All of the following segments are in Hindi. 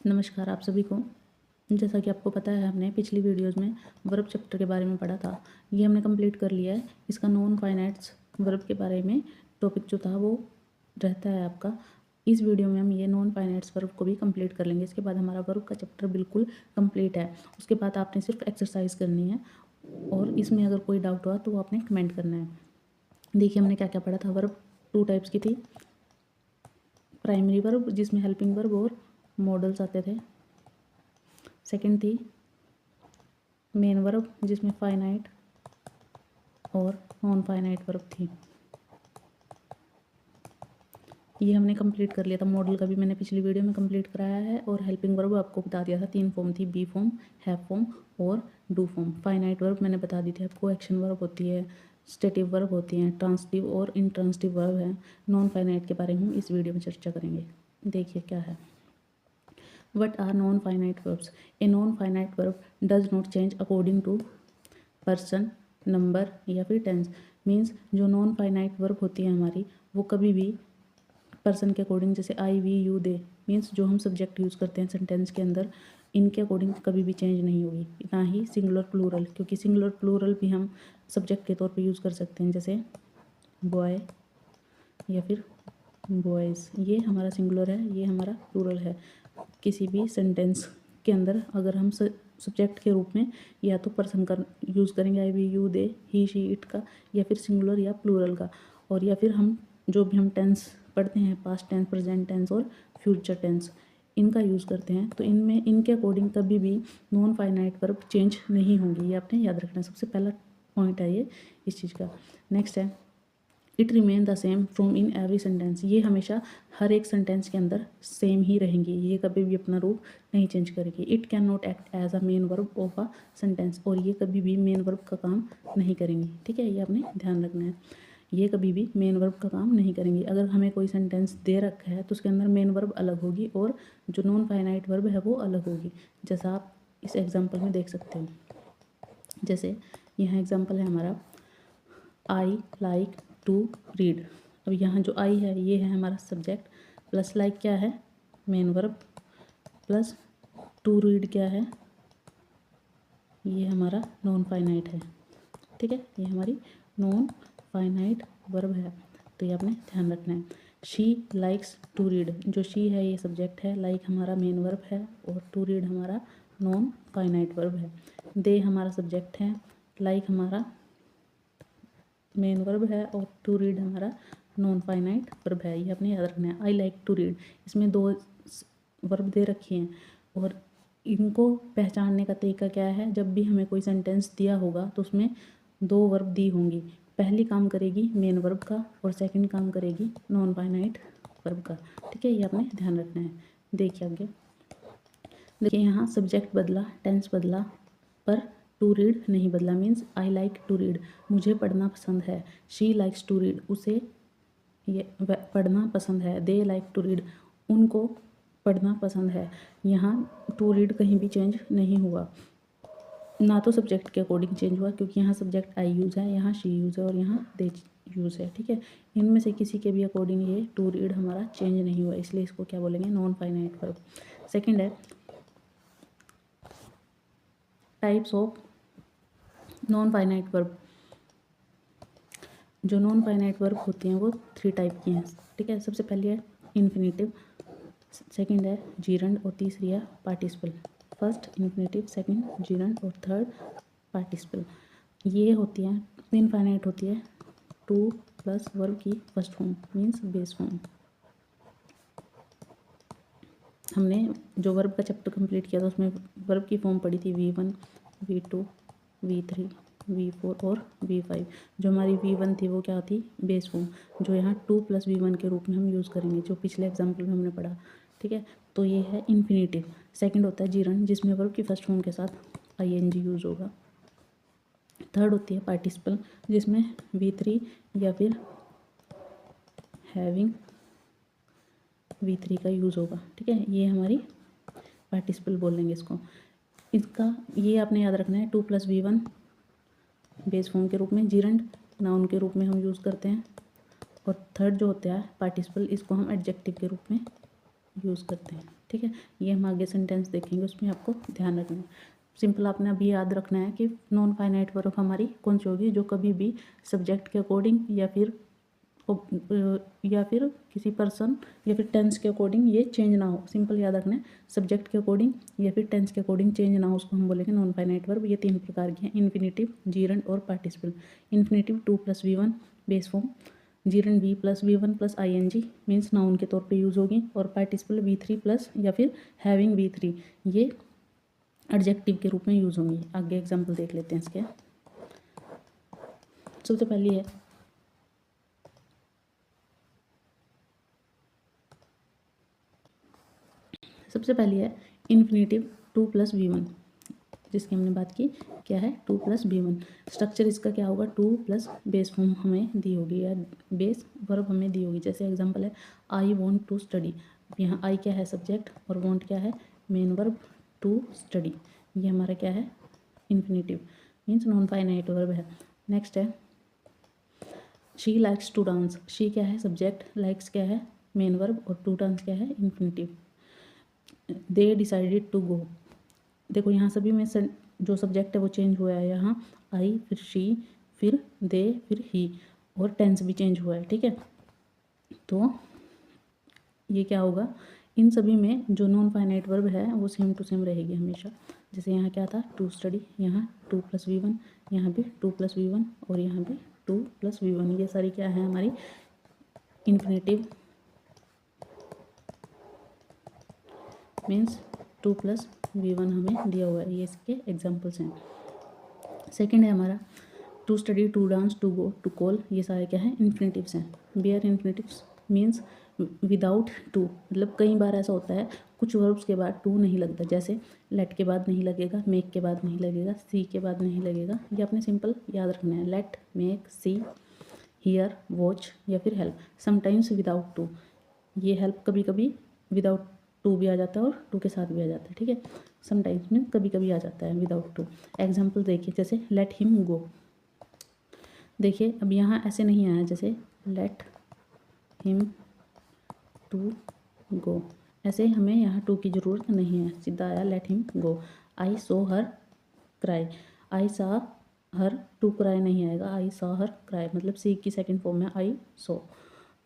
नमस्कार आप सभी को। जैसा कि आपको पता है, हमने पिछली वीडियोज़ में वर्ब चैप्टर के बारे में पढ़ा था। ये हमने कंप्लीट कर लिया है। इसका नॉन फाइनाइट्स वर्ब के बारे में टॉपिक जो था वो रहता है आपका। इस वीडियो में हम ये नॉन फाइनाइट्स वर्ब को भी कंप्लीट कर लेंगे। इसके बाद हमारा वर्ब का चैप्टर बिल्कुल कंप्लीट है। उसके बाद आपने सिर्फ एक्सरसाइज करनी है और इसमें अगर कोई डाउट हुआ तो वो आपने कमेंट करना है। देखिए हमने क्या क्या पढ़ा था। वर्ब 2 टाइप्स की थी। प्राइमरी वर्ब जिसमें हेल्पिंग वर्ब और मॉडल्स आते थे। सेकंड थी मेन वर्ब जिसमें फाइनाइट और नॉन फाइनाइट वर्ब थी। ये हमने कंप्लीट कर लिया था। मॉडल का भी मैंने पिछली वीडियो में कंप्लीट कराया है। और हेल्पिंग वर्ब आपको बता दिया था 3 फॉर्म थी, बी फॉर्म, हैव फॉर्म और डू फॉर्म। फाइनाइट वर्ब मैंने बता दी थी आपको, एक्शन वर्ब होती है, स्टेटिव वर्ब होती हैं, ट्रांसटिव और इंट्रांसटिव वर्ब है। नॉन फाइनाइट के बारे में हम इस वीडियो में चर्चा करेंगे। देखिए क्या है। What are non-finite verbs? A non-finite verb does not change according to person, number या फिर tense। मीन्स जो नॉन फाइनाइट वर्ब होती है हमारी, वो कभी भी पर्सन के अकॉर्डिंग, जैसे आई, वी, यू, दे, मीन्स जो हम सब्जेक्ट यूज़ करते हैं सेंटेंस के अंदर, इनके अकॉर्डिंग कभी भी चेंज नहीं होगी। ना ही सिंगुलर प्लूरल, क्योंकि सिंगुलर प्लूरल भी हम सब्जेक्ट के तौर पे यूज़ कर सकते हैं, जैसे बॉय या फिर बॉयज़। ये हमारा सिंगुलर है, ये हमारा प्लूरल है। किसी भी सेंटेंस के अंदर अगर हम सब्जेक्ट के रूप में या तो पर्सन का यूज़ करेंगे, I, we, you, they, he, she, it का, या फिर सिंगुलर या प्लूरल का। और या फिर हम जो भी हम टेंस पढ़ते हैं, पास्ट टेंस, प्रेजेंट टेंस और फ्यूचर टेंस, इनका यूज़ करते हैं, तो इनमें इनके अकॉर्डिंग कभी भी नॉन फाइनाइट वर्ब चेंज नहीं होंगी। ये आपने याद रखना है। सबसे पहला पॉइंट है ये इस चीज़ का। नेक्स्ट है it remain the same from in every sentence. ये हमेशा हर एक सेंटेंस के अंदर सेम ही रहेंगी, ये कभी भी अपना रूप नहीं चेंज करेगी। It can not act as a main verb of a sentence. और ये कभी भी मेन वर्ब का काम नहीं करेंगी। ठीक है, ये आपने ध्यान रखना है। ये कभी भी मेन वर्ब का काम नहीं करेंगी। अगर हमें कोई सेंटेंस दे रखा है तो उसके अंदर मेन वर्ब अलग होगी और जो नॉन फाइनाइट वर्ब है वो अलग होगी। जैसा आप इस एग्जाम्पल में देख सकते हो। जैसे यहाँ एग्जाम्पल है हमारा, आई लाइक टू रीड। अब यहाँ जो आई है ये है हमारा सब्जेक्ट, प्लस लाइक क्या है, main verb, plus two read क्या है, ये हमारा नॉन फाइनाइट है। ठीक है, ये हमारी नॉन फाइनाइट वर्ब है, तो ये आपने ध्यान रखना है। शी लाइक्स टू रीड, जो शी है ये सब्जेक्ट है, लाइक हमारा मेन वर्ब है और टू रीड हमारा नॉन फाइनाइट वर्ब है। दे हमारा सब्जेक्ट है, लाइक हमारा मेन वर्ब है और टू रीड हमारा नॉन फाइनाइट वर्ब है। ये आपने याद रखना है। आई लाइक टू रीड, इसमें 2 वर्ब दे रखे हैं और इनको पहचानने का तरीका क्या है, जब भी हमें कोई सेंटेंस दिया होगा तो उसमें 2 वर्ब दी होंगी। पहली काम करेगी मेन वर्ब का और सेकंड काम करेगी नॉन फाइनाइट वर्ब का। ठीक है, ये आपने ध्यान रखना है। देखिए आगे, देखिए यहाँ सब्जेक्ट बदला, टेंस बदला, पर टू रीड नहीं बदला। Means I like to read, मुझे पढ़ना पसंद है। शी लाइक्स टू रीड, उसे ये पढ़ना पसंद है। दे लाइक टू रीड, उनको पढ़ना पसंद है। यहाँ टू रीड कहीं भी चेंज नहीं हुआ, ना तो सब्जेक्ट के अकॉर्डिंग चेंज हुआ, क्योंकि यहाँ सब्जेक्ट आई यूज़ है, यहाँ शी यूज़ है और यहाँ दे यूज़ है। ठीक है, इनमें से किसी के भी अकॉर्डिंग ये टू रीड हमारा चेंज नहीं हुआ, इसलिए इसको क्या बोलेंगे, नॉन फाइनाइट वर्ब। सेकेंड है types of non finite verb. जो नॉन फाइनाइट वर्ब होती हैं वो 3 टाइप की हैं। ठीक है, सबसे पहली है इन्फिनेटिव, सेकंड है जीरंड और तीसरी है participle. First infinitive, second gerund और थर्ड पार्टिसिपल। ये होती हैं इनफाइनाइट होती है 2 प्लस वर्ब की first form, means base form. हमने जो वर्ब का चैप्टर कंप्लीट किया था उसमें वर्ब की फॉर्म पढ़ी थी V1, V2, V3, V4 और V5। जो हमारी V1 थी वो क्या थी, बेस फॉर्म, जो यहाँ 2 + V1 के रूप में हम यूज़ करेंगे, जो पिछले एग्जाम्पल में हमने पढ़ा। ठीक है, तो ये है इन्फिनेटिव। सेकंड होता है जीरंड, जिसमें वर्ब की फर्स्ट फॉर्म के साथ ING यूज़ होगा। थर्ड होती है पार्टिसिपल, जिसमें V3 या फिर हैविंग V3 का यूज़ होगा। ठीक है, ये हमारी पार्टिसिपल बोलेंगे इसको। इसका ये आपने याद रखना है, 2 + V1 बेस फॉर्म के रूप में, जीरंड नाउन के रूप में हम यूज़ करते हैं, और थर्ड जो होता है पार्टिसिपल, इसको हम एडजेक्टिव के रूप में यूज़ करते हैं। ठीक है। ये हम आगे सेंटेंस देखेंगे, उसमें आपको ध्यान रखना है। सिंपल आपने अभी याद रखना है कि नॉन फाइनाइट वर्ब हमारी कौन सी होगी, जो कभी भी सब्जेक्ट के अकॉर्डिंग या फिर किसी पर्सन या फिर टेंस के अकॉर्डिंग ये चेंज ना हो। सिंपल याद रखना है, सब्जेक्ट के अकॉर्डिंग या फिर टेंस के अकॉर्डिंग चेंज ना हो, उसको हम बोलेंगे नॉन फाइनाइट वर्ब। ये 3 प्रकार के हैं, इन्फिनेटिव, जीरंड और participle. Infinitive 2 + V1 base form, gerund V + V1 + ing means noun के तौर पे यूज़ होगी, और पार्टिसिपल V3 प्लस या फिर हैविंग V3 ये एडजेक्टिव के रूप में यूज़ होंगी। आगे एग्जाम्पल देख लेते हैं इसके। सबसे पहली है इन्फिनेटिव 2 + V1, जिसकी हमने बात की। क्या है? 2 + V1। स्ट्रक्चर इसका क्या होगा? 2 + बेस फॉर्म हमें दी होगी या बेस वर्ब हमें दी होगी। जैसे एग्जांपल है आई वॉन्ट टू स्टडी। यहाँ आई क्या है? सब्जेक्ट, और वॉन्ट क्या है? मेन वर्ब, टू स्टडी ये हमारा क्या है? Infinitive means non finite verb है। नेक्स्ट है she likes to dance. She क्या है? सब्जेक्ट, लाइक्स क्या है? मेन वर्ब, और टू डांस क्या है? Infinitive. They decided to go. देखो यहाँ सभी में जो सब्जेक्ट है वो चेंज हुआ है। यहाँ आई, फिर शी, फिर दे, फिर ही, और टेंस भी चेंज हुआ है। ठीक है, तो ये क्या होगा? इन सभी में जो नॉन फाइनाइट वर्ब है वो सेम टू सेम रहेगी हमेशा। जैसे यहाँ क्या था? टू स्टडी, यहाँ 2 + V1, यहाँ भी 2 + V1, और यहाँ भी 2 + V1। ये सारी क्या है? हमारी इन्फिनेटिव मीन्स 2 + V1 हमें दिया हुआ है। ये इसके एग्जाम्पल्स हैं। सेकंड है हमारा to study, to dance, to go, to call. ये सारे क्या हैं? इन्फिनेटिव्स हैं। Bare infinitives means without to. मतलब कई बार ऐसा होता है कुछ वर्ब्स के बाद टू नहीं लगता। जैसे लेट के बाद नहीं लगेगा, मेक के बाद नहीं लगेगा, सी के बाद नहीं लगेगा। ये आपने सिंपल याद रखना है। Let, make, see, hear, watch या फिर हेल्प। Sometimes without to. ये हेल्प कभी कभी विदाउट टू भी आ जाता है और टू के साथ भी आ जाता है। ठीक है, समटाइम्स में कभी कभी आ जाता है विदाउट टू। एग्जाम्पल देखिए, जैसे लेट हिम गो। देखिए अब यहाँ ऐसे नहीं आया, जैसे लेट हिम टू गो, ऐसे हमें यहाँ टू की ज़रूरत नहीं है, सीधा आया लेट हिम गो। आई सो हर क्राई, आई सा हर टू क्राई नहीं आएगा, आई सॉ हर क्राई, मतलब सी की सेकंड फॉर्म में आई सो,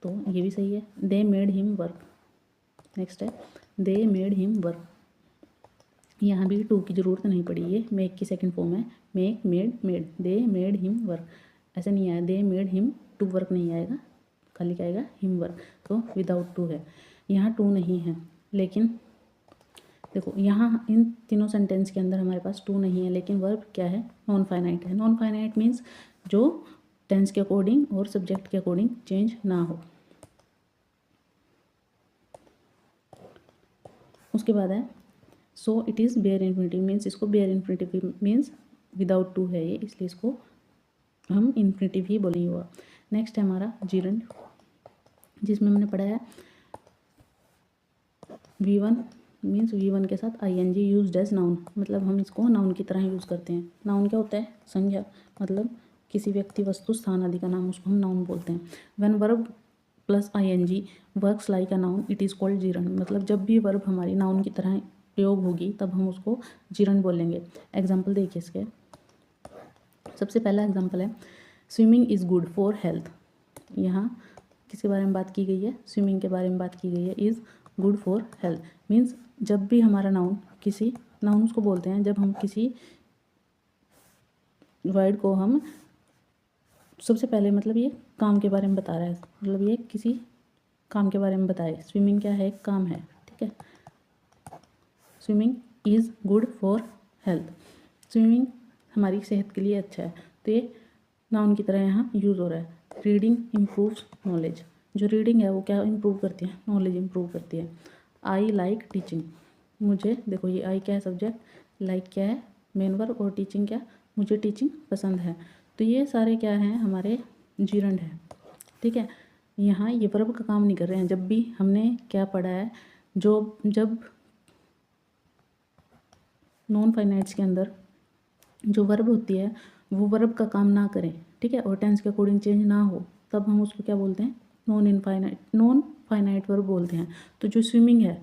तो ये भी सही है। दे मेड हिम वर्क। नेक्स्ट है दे मेड हिम वर्क। यहाँ भी टू की ज़रूरत नहीं पड़ी, ये मेक की सेकंड फॉर्म है। Make, made, made, they made him work. ऐसे नहीं आया they made him to work नहीं आएगा, खाली क्या आएगा? Him work. तो विदाउट टू है, यहाँ टू नहीं है। लेकिन देखो यहाँ इन तीनों सेंटेंस के अंदर हमारे पास टू नहीं है, लेकिन वर्ब क्या है? नॉन फाइनाइट है। नॉन फाइनाइट मीन्स जो टेंस के अकॉर्डिंग और सब्जेक्ट के अकॉर्डिंग चेंज ना हो। उसके बाद है so it is bare infinitive means, इसको bare infinitive means without to है ये, इसलिए इसको हम इन्फिनेटिव ही बोलेंगे हुआ। नेक्स्ट है हमारा जीरंड, जिसमें हमने पढ़ा है V1 मीन्स V1 के साथ ing यूज्ड एज नाउन, मतलब हम इसको नाउन की तरह यूज़ करते हैं। नाउन क्या होता है? संज्ञा, मतलब किसी व्यक्ति, वस्तु, स्थान आदि का नाम, उसको हम नाउन बोलते हैं। When verb plus ing works like a noun it is called gerund, मतलब जब भी वर्ब हमारी नाउन की तरह प्रयोग होगी तब हम उसको जीरंड बोलेंगे। एग्जाम्पल देखिए इसके। सबसे पहला एग्जाम्पल है swimming is good for health. यहाँ किसके बारे में बात की गई है? स्विमिंग के बारे में बात की गई है। Is good for health means जब भी हमारा नाउन, किसी नाउन उसको बोलते हैं जब हम किसी वर्ड को हम सबसे पहले, मतलब ये काम के बारे में बता रहा है, मतलब ये किसी काम के बारे में बताए। स्विमिंग क्या है? एक काम है। ठीक है, swimming is good for health, swimming हमारी सेहत के लिए अच्छा है, तो ये नाउन की तरह यहाँ यूज़ हो रहा है। रीडिंग इम्प्रूव्स नॉलेज, जो रीडिंग है वो क्या इम्प्रूव करती है? नॉलेज इम्प्रूव करती है। आई लाइक टीचिंग, मुझे, देखो ये आई क्या है? सब्जेक्ट, लाइक क्या है? मेन वर्ब, और टीचिंग क्या? मुझे टीचिंग पसंद है। तो ये सारे क्या हैं? हमारे जीरंड है। ठीक है, यहाँ ये वर्ब का काम नहीं कर रहे हैं। जब भी हमने क्या पढ़ा है, जब नॉन फाइनाइट्स के अंदर जो वर्ब होती है वो वर्ब का काम ना करें, ठीक है, और टेंस के अकॉर्डिंग चेंज ना हो, तब हम उसको क्या बोलते हैं? नॉन फाइनाइट वर्ब बोलते हैं। तो जो स्विमिंग है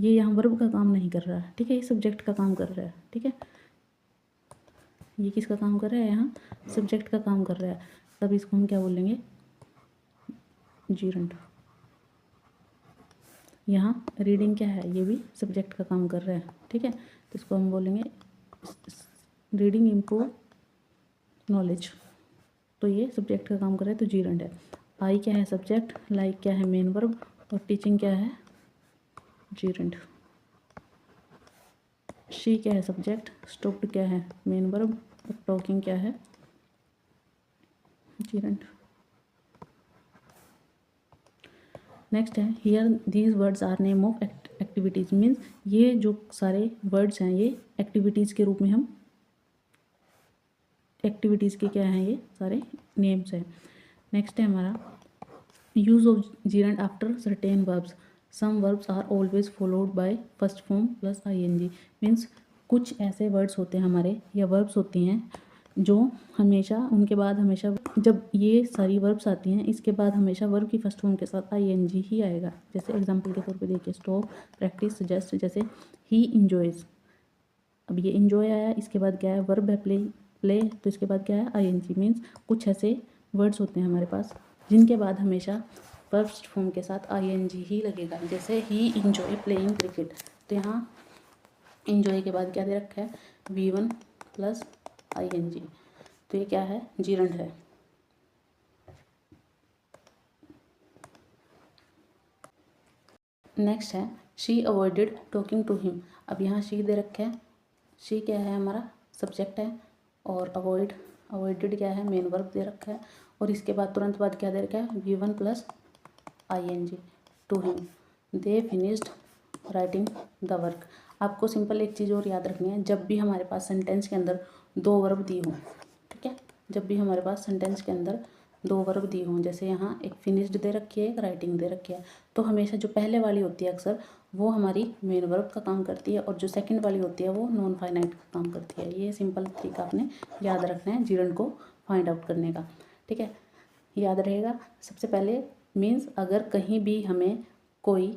ये यहाँ वर्ब का काम नहीं कर रहा है, ठीक है, ये सब्जेक्ट का काम कर रहा है, ठीक है। ये किसका काम कर रहा है, यहाँ सब्जेक्ट का काम कर रहा है, तब इसको हम क्या बोलेंगे, जीरंड। यहाँ रीडिंग क्या है, ये भी सब्जेक्ट का काम कर रहा है, ठीक है, तो इसको हम बोलेंगे रीडिंग इम्प्रूव नॉलेज, तो ये सब्जेक्ट का काम कर रहा है, तो जीरंड है। आई क्या है, सब्जेक्ट, लाइक क्या है, मेन वर्ब, और टीचिंग क्या है, जीरंड। शी क्या है, सब्जेक्ट, स्टॉप्ड क्या है, मेन वर्ब, और टॉकिंग क्या है, जीरंड। नेक्स्ट है here these words are name of activities, means ये जो सारे वर्ड्स हैं ये एक्टिविटीज़ के रूप में हम, एक्टिविटीज़ के क्या हैं, ये सारे नेम्स हैं। नेक्स्ट है हमारा use of gerund after certain verbs, some verbs are always followed by first form plus ING, means कुछ ऐसे वर्ड्स होते हैं हमारे या वर्ब्स होती हैं जो हमेशा उनके बाद हमेशा, जब ये सारी वर्ब्स आती हैं इसके बाद हमेशा वर्ब की फर्स्ट फॉर्म के साथ आईएनजी ही आएगा। जैसे एग्जांपल के तौर पे देखिए, स्टॉप, प्रैक्टिस, सजेस्ट, जैसे ही इंजॉयज, अब ये इंजॉय आया, इसके बाद क्या है, वर्ब है प्ले, प्ले, तो इसके बाद क्या है, आईएनजी, मीन्स कुछ ऐसे वर्ड्स होते हैं हमारे पास जिनके बाद हमेशा फर्स्ट फॉर्म के साथ आईएनजी ही लगेगा। जैसे ही इंजॉय प्लेइंग क्रिकेट, तो यहाँ इंजॉय के बाद क्या दे रखा है, V1 प्लस आईएनजी, तो ये क्या है, जीरंड है। नेक्स्ट है she avoided talking to him, अब यहाँ शी दे रखा है, शी क्या है, हमारा सब्जेक्ट है, और अवॉइडेड क्या है, मेन वर्ब दे रखा है, और इसके बाद तुरंत बाद क्या दे रखा है, V1 plus ING, to him, they finished writing the work. आपको सिंपल एक चीज़ और याद रखनी है, जब भी हमारे पास सेंटेंस के अंदर दो वर्ब दी हों, ठीक है, जब भी हमारे पास सेंटेंस के अंदर दो वर्ब दी हों, जैसे यहाँ एक फिनिश्ड दे रखी है, एक राइटिंग दे रखी है, तो हमेशा जो पहले वाली होती है अक्सर वो हमारी मेन वर्ब का काम करती है, और जो सेकंड वाली होती है वो नॉन फाइनाइट का काम करती है। ये सिंपल तरीका आपने याद रखना है जीरंड को फाइंड आउट करने का, ठीक है, याद रहेगा। सबसे पहले मीन्स अगर कहीं भी हमें कोई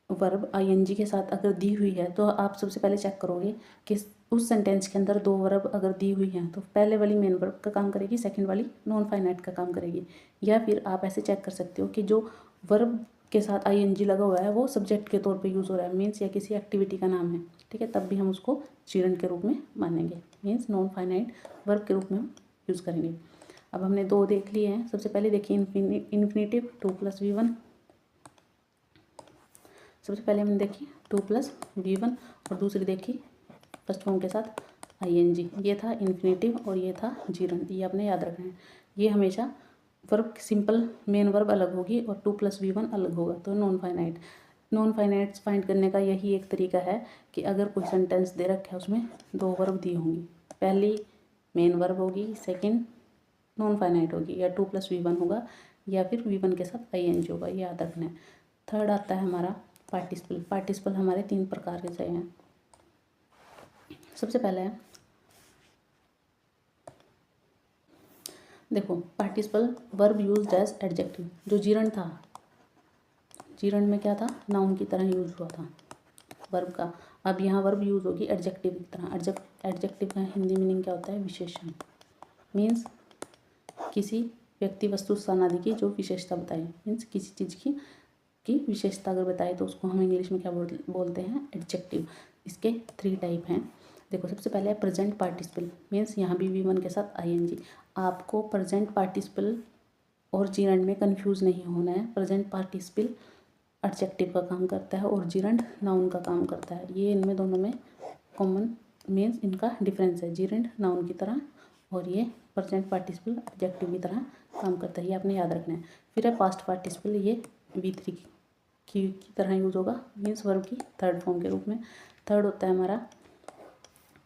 वर्ब आईएनजी के साथ अगर दी हुई है तो आप सबसे पहले चेक करोगे कि उस सेंटेंस के अंदर दो वर्ब अगर दी हुई हैं तो पहले वाली मेन वर्ब का काम करेगी, सेकंड वाली नॉन फाइनाइट का काम करेगी। या फिर आप ऐसे चेक कर सकते हो कि जो वर्ब के साथ आईएनजी लगा हुआ है वो सब्जेक्ट के तौर पे यूज़ हो रहा है, मीन्स या किसी एक्टिविटी का नाम है, ठीक है, तब भी हम उसको जीरंड के रूप में मानेंगे, मीन्स नॉन फाइनाइट वर्ब के रूप में हम यूज़ करेंगे। अब हमने दो देख लिए हैं। सबसे पहले देखिए इन्फिनिटिव 2 + V1, सबसे पहले हमने देखी 2 + V1, और दूसरी देखी फर्स्ट फॉर्म के साथ आईएनजी, ये था इन्फिनिटिव और ये था जीरंड, ये आपने याद रखना है। ये हमेशा वर्ब सिंपल मेन वर्ब अलग होगी और 2 + V1 अलग होगा, तो नॉन फाइनाइट फाइंड करने का यही एक तरीका है कि अगर कोई सेंटेंस दे रखा है उसमें दो वर्ब दी होंगी, पहली मेन वर्ब होगी, सेकंड नॉन फाइनाइट होगी, या 2 + V1 होगा, या फिर V1 के साथ आईएनजी होगा, ये याद रखना है। थर्ड आता है हमारा पार्टिसिपल। पार्टिसिपल हमारे 3 प्रकार के हैं। सबसे पहले है, देखो participle verb used as adjective, जो जीरंड था, जीरंड में क्या था, नाउन की तरह यूज हुआ था वर्ब का, अब यहाँ वर्ब यूज होगी एडजेक्टिव की तरह। एडजेक्टिव का हिंदी मीनिंग क्या होता है, विशेषण, मीन्स किसी व्यक्ति, वस्तु, स्थान आदि की जो विशेषता बताए, मीन्स किसी चीज़ की विशेषता अगर बताए तो उसको हम इंग्लिश में क्या बोलते हैं, एडजेक्टिव। इसके 3 टाइप हैं। देखो सबसे पहले है प्रेजेंट पार्टिसिपल, मीन्स यहाँ भी V1 के साथ आईएनजी। आपको प्रेजेंट पार्टिसिपल और जीरंड में कंफ्यूज नहीं होना है। प्रेजेंट पार्टिसिपल एडजेक्टिव का काम करता है और जीरंड नाउन का काम करता है। ये इनमें दोनों में कॉमन मीन्स इनका डिफरेंस है, जीरंड नाउन की तरह और ये प्रेजेंट पार्टिसिपल एडजेक्टिव की तरह काम करता है, ये आपने याद रखना है। फिर है पास्ट पार्टिसिपल, ये V3 की तरह यूज होगा, मीन्स वर्ब की थर्ड फॉर्म के रूप में। थर्ड होता है हमारा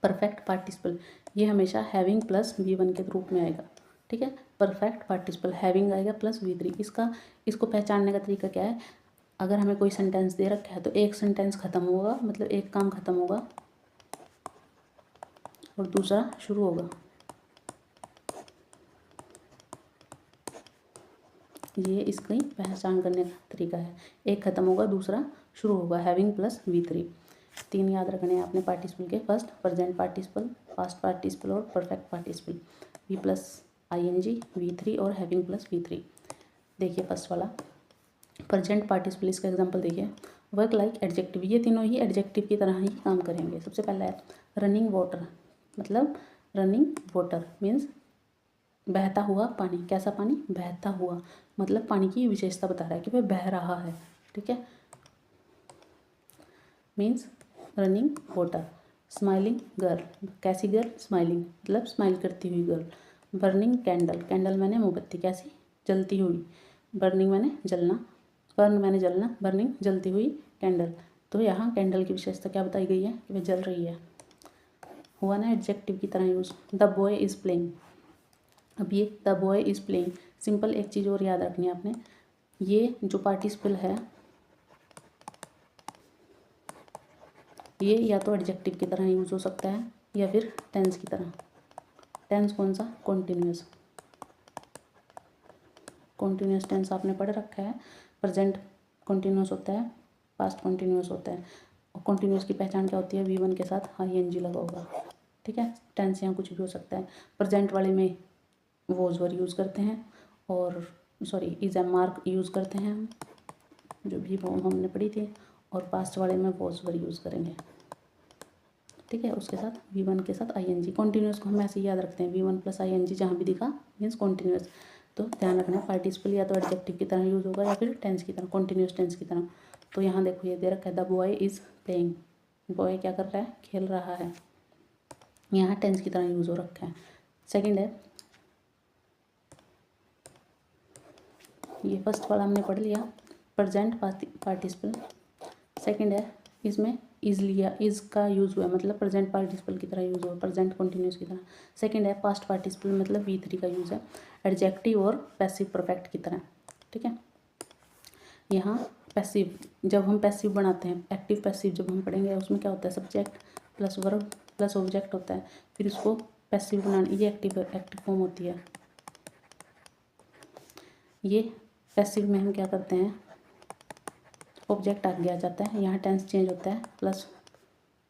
परफेक्ट पार्टिसिपल, ये हमेशा हैविंग प्लस V1 के रूप में आएगा, ठीक है। परफेक्ट पार्टिसिपल हैविंग आएगा प्लस V3। इसको पहचानने का तरीका क्या है, अगर हमें कोई सेंटेंस दे रखा है तो एक सेंटेंस खत्म होगा, मतलब एक काम खत्म होगा और दूसरा शुरू होगा, ये इसकी पहचान करने का तरीका है। एक खत्म होगा दूसरा शुरू होगा हैविंग प्लस V3। 3 याद रखने हैं आपने पार्टिसिपल के। First present participle, past participle और perfect participle. V plus ING, V3 और हैविंग प्लस V3। देखिए फर्स्ट वाला प्रेजेंट पार्टिसिपल, इसका एग्जांपल देखिए। वर्क लाइक एडजेक्टिव, ये तीनों ही एडजेक्टिव की तरह ही काम करेंगे। सबसे पहला है रनिंग वाटर, मतलब रनिंग वाटर मीन्स बहता हुआ पानी। कैसा पानी? बहता हुआ, मतलब पानी की विशेषता बता रहा है कि वह बह रहा है। ठीक है, means running water. Smiling girl, कैसी गर्ल? स्माइलिंग, मतलब स्माइल करती हुई गर्ल। बर्निंग कैंडल, कैंडल मैंने मोमबत्ती, कैसी? जलती हुई। बर्निंग मैंने जलना, बर्न मैंने जलना, बर्निंग जलती हुई कैंडल। तो यहाँ कैंडल की विशेषता क्या बताई गई है कि वह जल रही है। हुआ ना एडजेक्टिव की तरह use. The boy is playing, अब ये the boy is playing. Simple एक चीज़ और याद रखनी है आपने, ये जो पार्टिसिपल है ये या तो एडजेक्टिव की तरह यूज़ हो सकता है या फिर टेंस की तरह। टेंस कौन सा? कॉन्टिन्यूस। कॉन्टिन्यूस टेंस आपने पढ़ रखा है। प्रेजेंट कॉन्टिन्यूस होता है, पास्ट कॉन्टिन्यूस होता है। और कॉन्टिन्यूस की पहचान क्या होती है? V1 के साथ ING लगा होगा। ठीक है, टेंस यहाँ कुछ भी हो सकता है। प्रेजेंट वाले में वॉज वर यूज़ करते हैं और sorry is M mark use करते हैं हम, जो भी वो हमने पढ़ी थी। और पास्ट वाले में वॉज वर यूज़ करेंगे। ठीक है, उसके साथ V1 के साथ ING। कॉन्टिन्यूस को हम ऐसे ही याद रखते हैं, V1 प्लस ING जहाँ भी दिखा मीन्स कॉन्टिन्यूस। तो ध्यान रखना है पार्टिसिपल या तो एडजेक्टिव की तरह यूज़ होगा या फिर टेंस की तरह, कॉन्टिन्यूस टेंस की तरह। तो यहाँ देखो ये दे रखा है the boy is playing, boy क्या कर रहा है? खेल रहा है। यहाँ टेंस की तरह यूज़ हो रखा है। सेकेंड है, ये फर्स्ट वाला हमने पढ़ लिया, प्रेजेंट पार्टिसिपल। सेकेंड है, इसमें इज लिया, इज का यूज़ हुआ मतलब प्रेजेंट पार्टिसिपल की तरह यूज़ हुआ, प्रेजेंट कॉन्टिन्यूस की तरह। सेकेंड है पास्ट पार्टिसिपल, मतलब V3 का यूज़ है एडजेक्टिव और पैसिव परफेक्ट की तरह। ठीक है, यहाँ पैसिव, जब हम पैसिव बनाते हैं, एक्टिव पैसिव जब हम पढ़ेंगे उसमें क्या होता है? Subject plus verb plus object होता है, फिर उसको पैसिव बनाना, ये एक्टिव फॉर्म होती है। ये पैसिव में हम क्या करते हैं? ऑब्जेक्ट आगे आ जाता है, यहाँ टेंस चेंज होता है, प्लस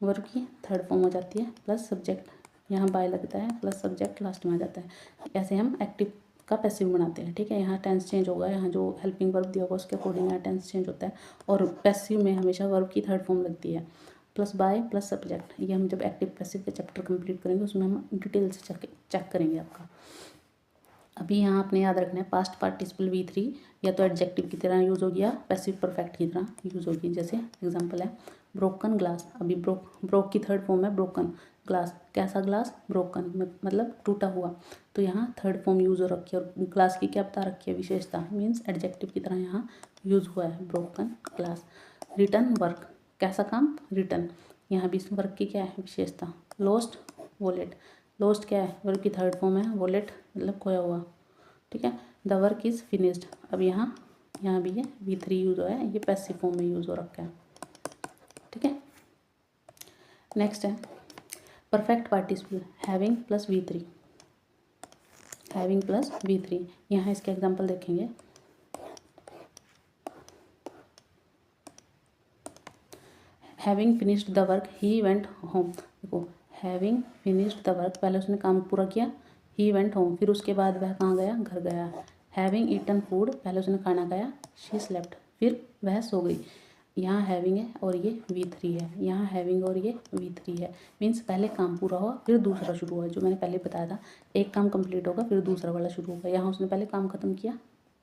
वर्ब की थर्ड फॉर्म हो जाती है, प्लस सब्जेक्ट यहाँ बाय लगता है, प्लस सब्जेक्ट लास्ट में आ जाता है। ऐसे हम एक्टिव का पैसिव बनाते हैं। ठीक है, यहाँ टेंस चेंज होगा, यहाँ जो हेल्पिंग वर्ब दिया होगा उसके अकॉर्डिंग यहाँ टेंस चेंज होता है। और पैसिव में हमेशा वर्ब की थर्ड फॉर्म लगती है, प्लस बाय प्लस सब्जेक्ट। ये हम जब एक्टिव पैसिव के चैप्टर कंप्लीट करेंगे उसमें हम डिटेल से चेक करेंगे आपका। अभी यहाँ आपने याद रखना है पास्ट पार्टिसिपल V3 या तो एडजेक्टिव की तरह यूज़ होगी या पैसिव परफेक्ट की तरह यूज़ होगी। जैसे एग्जांपल है ब्रोकन ग्लास, अभी ब्रोक की थर्ड फॉर्म है ब्रोकन ग्लास। कैसा ग्लास? ब्रोकन, मतलब टूटा हुआ। तो यहाँ थर्ड फॉर्म यूज़ हो रखी है और ग्लास की क्या बता रखी है? विशेषता, मीन्स एडजेक्टिव की तरह यहाँ यूज़ हुआ है ब्रोकन ग्लास। रिटर्न वर्क, कैसा काम? रिटर्न, यहाँ भी वर्क की क्या है? विशेषता। लॉस्ट वॉलेट, लॉस्ट क्या है? वर्ब की थर्ड फॉर्म है, वॉलेट मतलब खोया हुआ। ठीक है, द वर्क इज़ फिनिश्ड, अब यहाँ भी है V3 यूज़ हुआ है, ये पैसिव फॉर्म में यूज़ हो रखा है। ठीक है, नेक्स्ट है perfect participle, having plus V3, having plus V3। यहाँ इसके एग्जांपल देखेंगे। Having finished the work he went home. देखो हैविंग फिनिश्ड द वर्क, पहले उसने काम पूरा किया, ही वेंट होम, फिर उसके बाद वह कहाँ गया? घर गया। हैविंग ईटन फूड, पहले उसने खाना खाया, शी स्लेप्ट, फिर वह सो गई। यहाँ हैविंग है और ये V3 है, यहाँ हैविंग और ये V3 है। मीन्स पहले काम पूरा हुआ फिर दूसरा शुरू हुआ, जो मैंने पहले बताया था, एक काम कंप्लीट होगा फिर दूसरा वाला शुरू होगा। यहाँ उसने पहले काम खत्म किया,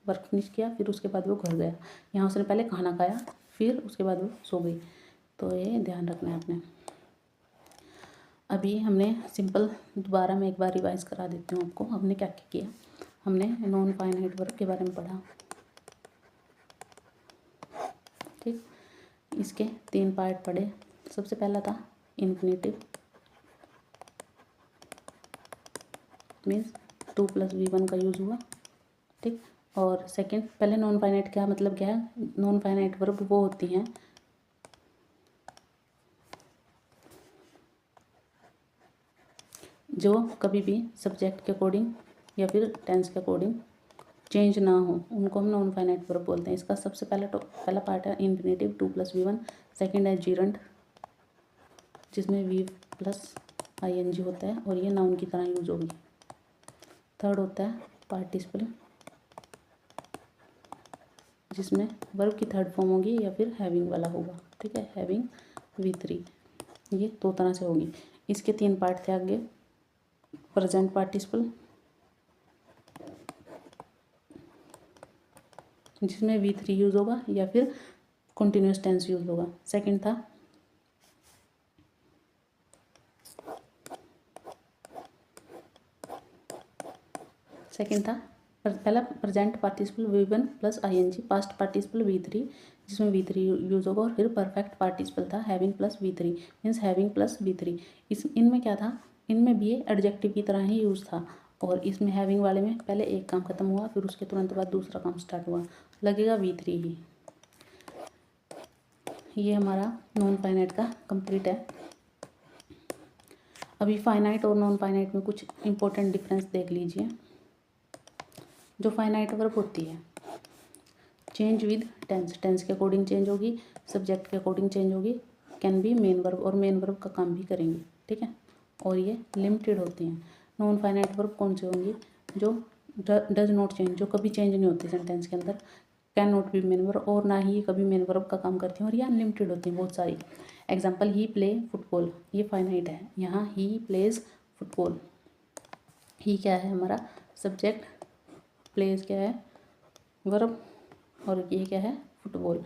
वर्क फिनिश किया, फिर उसके बाद वो घर गया। यहाँ उसने पहले खाना खाया, फिर उसके बाद वो सो गई। तो ये ध्यान रखना है आपने। अभी हमने सिंपल, दोबारा मैं एक बार रिवाइज करा देती हूँ आपको, हमने क्या क्या किया। हमने नॉन फाइनाइट वर्ब के बारे में पढ़ा। ठीक, इसके 3 पार्ट पढ़े। सबसे पहला था इन्फिनेटिव, मीन्स 2 + V1 का यूज़ हुआ। ठीक, और सेकंड, पहले नॉन फाइनाइट क्या मतलब क्या है? नॉन फाइनाइट वर्ब वो होती हैं जो कभी भी सब्जेक्ट के अकॉर्डिंग या फिर टेंस के अकॉर्डिंग चेंज ना हो उनको हम नॉन फाइनाइट वर्ब बोलते हैं। इसका सबसे पहला पार्ट है इन्फिनेटिव 2+V1, सेकंड है जीरंट जिसमें V प्लस ING होता है और ये नाउन की तरह यूज होगी। थर्ड होता है पार्टिसिपल जिसमें वर्ब की थर्ड फॉर्म होगी या फिर हैविंग वाला होगा, ठीक है, हैविंग V3। ये दो तरह से होगी। इसके 3 पार्ट थे आगे। प्रेजेंट पार्टिसिपल जिसमें V3 यूज होगा या फिर कंटिन्यूअस टेंस यूज होगा। सेकंड था पहला present participle V1 plus ING, past participle V3 जिसमें V3 यूज होगा, और फिर परफेक्ट पार्टिसिपल था having plus V3 means having plus V3। इनमें क्या था, इनमें भी ये एडजेक्टिव की तरह ही यूज था, और इसमें हैविंग वाले में पहले एक काम खत्म हुआ फिर उसके तुरंत बाद दूसरा काम स्टार्ट हुआ, लगेगा V3 ही। ये हमारा नॉन फाइनाइट का कंप्लीट है। अभी फाइनाइट और नॉन फाइनाइट में कुछ इंपॉर्टेंट डिफरेंस देख लीजिए। जो फाइनाइट वर्ब होती है चेंज विद टेंस, टेंस के अकॉर्डिंग चेंज होगी, सब्जेक्ट के अकॉर्डिंग चेंज होगी, कैन बी मेन वर्ब और मेन वर्ब का काम भी करेंगी, ठीक है, और ये लिमिटेड होती हैं। नॉन फाइनाइट वर्ब कौन से होंगी, जो डज नॉट चेंज, जो कभी चेंज नहीं होती सेंटेंस के अंदर, can not be main verb और ना ही कभी मेन वर्ब का काम करती हैं, और ये अनलिमिटेड होती हैं बहुत सारी। एग्जाम्पल ही प्ले फुटबॉल, ये फाइनाइट है, यहाँ ही प्लेज फुटबॉल। ही क्या है हमारा सब्जेक्ट, प्लेज क्या है वर्ब, और ये क्या है फुटबॉल।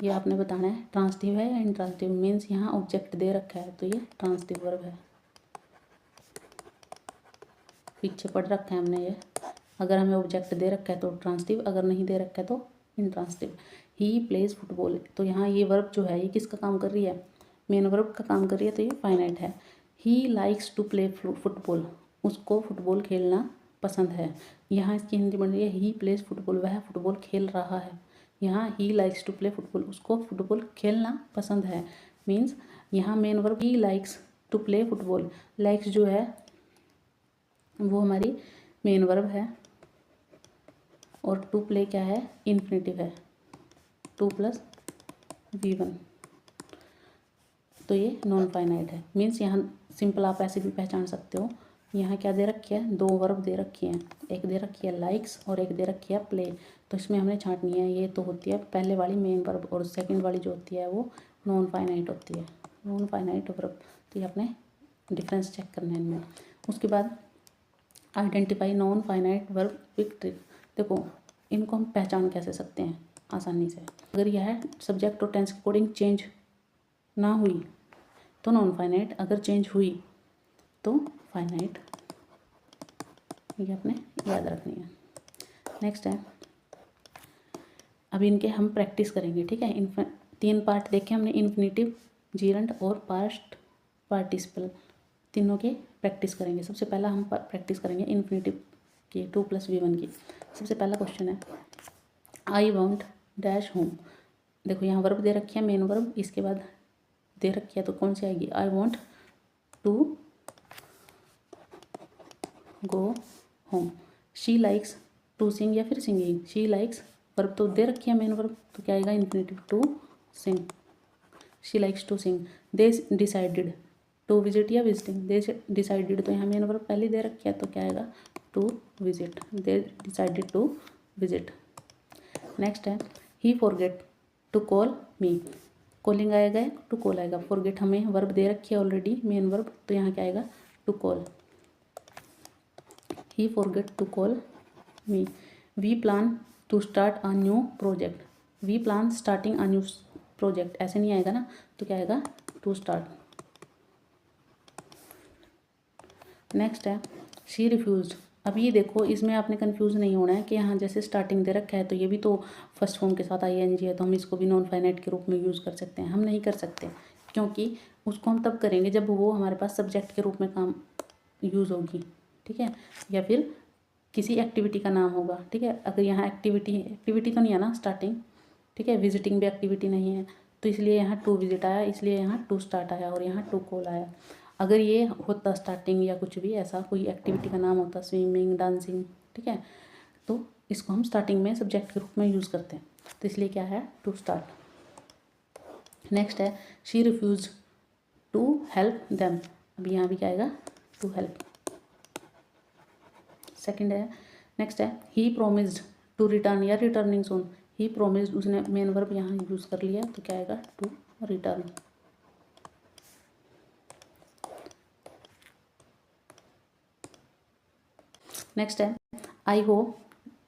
ये आपने बताना है ट्रांसटिव है या इंट्रांसटिव, मीन्स यहाँ ऑब्जेक्ट दे रखा है तो ये ट्रांसटिव वर्ब है। पीछे पढ़ रखा है हमने ये, अगर हमें ऑब्जेक्ट दे रखा है तो ट्रांसटिव, अगर नहीं दे रखा है तो इंट्रांसटिव। ही प्लेज फुटबॉल, तो यहाँ ये वर्ब जो है ये किसका काम कर रही है, मेन वर्ब का काम कर रही है, तो ये फाइनाइट है। He likes to play football, उसको फुटबॉल खेलना पसंद है। यहाँ इसकी हिंदी बन रही है ही प्लेज फुटबॉल, वह फुटबॉल खेल रहा है। यहाँ he likes to play football, उसको फुटबॉल खेलना पसंद है, मीन्स यहाँ main verb he likes to play football. Likes जो है वो हमारी मेन वर्ब है, और टू प्ले क्या है इन्फिनेटिव है, 2+V1, तो ये नॉन फाइनाइट है। मीन्स यहाँ सिंपल आप ऐसे भी पहचान सकते हो, यहाँ क्या दे रखी है, 2 वर्ब दे रखी हैं, एक दे रखी है लाइक्स और एक दे रखी है प्ले, तो इसमें हमने छांटनी है। ये तो होती है पहले वाली मेन वर्ब, और सेकंड वाली जो होती है वो नॉन फाइनाइट होती है, नॉन फाइनाइट वर्ब। तो ये अपने डिफरेंस चेक करना है इनमें। उसके बाद identify non finite verb quick trick. देखो इनको हम पहचान कैसे सकते हैं आसानी से, अगर यह सब्जेक्ट और टेंस के अकॉर्डिंग चेंज ना हुई तो नॉन फाइनाइट, अगर चेंज हुई तो फाइनाइट, ये आपने याद रखनी है। नेक्स्ट है, अब इनके हम प्रैक्टिस करेंगे, ठीक है। 3 पार्ट देखे हमने, इन्फिनेटिव, जीरंट और पास्ट पार्टिसिपल, तीनों के प्रैक्टिस करेंगे। सबसे पहला हम प्रैक्टिस करेंगे इन्फिनेटिव की 2+V1 की। सबसे पहला क्वेश्चन है आई वॉन्ट डैश होम। देखो यहाँ वर्ब दे रखी है मेन वर्ब, इसके बाद दे रखी है तो कौन सी आएगी, I want to go home. She likes to sing या फिर सिंगिंग, शी लाइक्स वर्ब तो दे रखी है मेन वर्ब, तो क्या आएगा infinitive to sing, she likes to sing. They decided to visit या विजिटिंग, दे डिसाइडेड तो यहाँ मेन वर्ब पहले दे रखी है तो क्या आएगा to visit, they decided to visit. Next है he forget to call me, calling आएगा टू कॉल आएगा, फॉरगेट हमें वर्ब दे रखी है ऑलरेडी मेन वर्ब, तो यहाँ क्या आएगा to call, he forget to call me. We plan to start a new project, we plan starting a new project, ऐसे नहीं आएगा ना, तो क्या आएगा टू स्टार्ट। नेक्स्ट है शी रिफ्यूज्ड। अब ये देखो इसमें आपने कंफ्यूज नहीं होना है कि यहाँ जैसे स्टार्टिंग दे रखा है तो ये भी तो फर्स्ट फॉर्म के साथ ING है, तो हम इसको भी नॉन फाइनाइट के रूप में यूज़ कर सकते हैं। हम नहीं कर सकते क्योंकि उसको हम तब करेंगे जब वो हमारे पास सब्जेक्ट के रूप में काम यूज़ होगी, ठीक है, या फिर किसी एक्टिविटी का नाम होगा, ठीक है। अगर यहाँ एक्टिविटी तो नहीं है ना स्टार्टिंग, ठीक है, विजिटिंग भी एक्टिविटी नहीं है, तो इसलिए यहाँ टू विजिट आया, इसलिए यहाँ टू स्टार्ट आया और यहाँ टू कॉल आया। अगर ये होता स्टार्टिंग या कुछ भी ऐसा कोई एक्टिविटी का नाम होता, स्विमिंग, डांसिंग, ठीक है, तो इसको हम स्टार्टिंग में सब्जेक्ट के रूप में यूज़ करते हैं, तो इसलिए क्या है, टू स्टार्ट। नेक्स्ट है she refuse to help them. अब यहाँ भी क्या आएगा, टू हेल्प। सेकंड है, नेक्स्ट है ही प्रोमिस्ड टू रिटर्न या रिटर्निंग सून। ही प्रोमिस्ड, उसने मेन वर्ब यहाँ यूज़ कर लिया, तो क्या आएगा, टू रिटर्न। नेक्स्ट है आई होप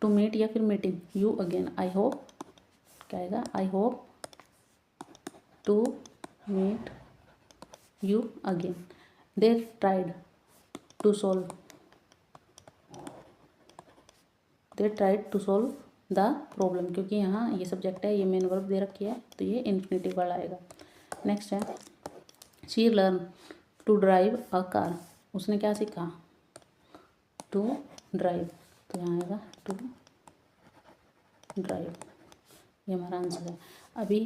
टू मीट या फिर meeting you again. I hope क्या आएगा, I hope to meet you again. They tried to solve, they tried to solve the problem, क्योंकि यहाँ ये सब्जेक्ट है, ये मेन वर्ब दे रखी है, तो ये इन्फिनिटिव वाला आएगा। नेक्स्ट है she learn to drive a car. उसने क्या सीखा, टू ड्राइव, तो यहाँ आएगा टू ड्राइव। ये हमारा आंसर है। अभी